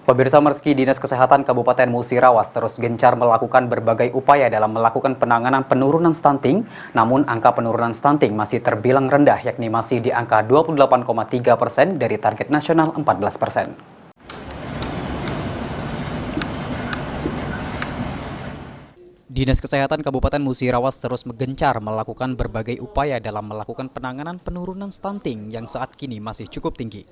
Pemirsa, meski Dinas Kesehatan Kabupaten Musirawas terus gencar melakukan berbagai upaya dalam melakukan penanganan penurunan stunting, namun angka penurunan stunting masih terbilang rendah, yakni masih di angka 28,3% dari target nasional 14%. Dinas Kesehatan Kabupaten Musirawas terus gencar melakukan berbagai upaya dalam melakukan penanganan penurunan stunting yang saat kini masih cukup tinggi.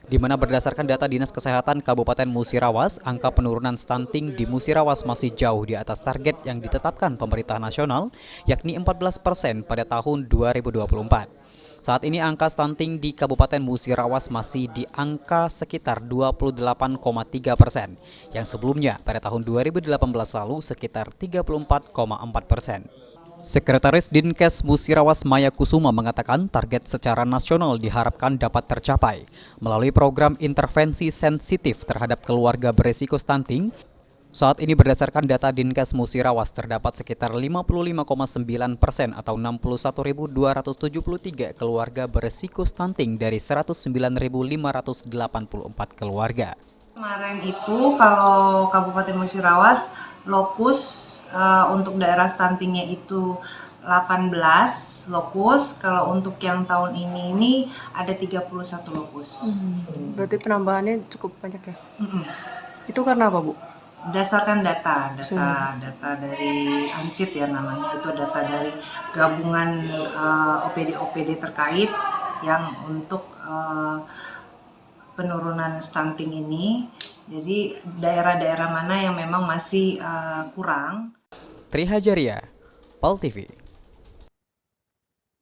Di mana berdasarkan data Dinas Kesehatan Kabupaten Musirawas, angka penurunan stunting di Musirawas masih jauh di atas target yang ditetapkan pemerintah nasional, yakni 14% pada tahun 2024. Saat ini angka stunting di Kabupaten Musirawas masih di angka sekitar 28,3%, yang sebelumnya pada tahun 2018 lalu sekitar 34,4%. Sekretaris Dinkes Musirawas Maya Kusuma mengatakan target secara nasional diharapkan dapat tercapai melalui program intervensi sensitif terhadap keluarga beresiko stunting. Saat ini berdasarkan data Dinkes Musirawas terdapat sekitar 55,9% atau 61.273 keluarga beresiko stunting dari 109.584 keluarga. Kemarin itu kalau Kabupaten Musirawas lokus untuk daerah stuntingnya itu 18 lokus, kalau untuk yang tahun ini ada 31 lokus. Berarti penambahannya cukup banyak ya? Itu karena apa, Bu? Berdasarkan data dari ANSID ya namanya, itu data dari gabungan OPD terkait yang untuk penurunan stunting ini. Jadi daerah-daerah mana yang memang masih kurang. Trihajaria, PAL TV.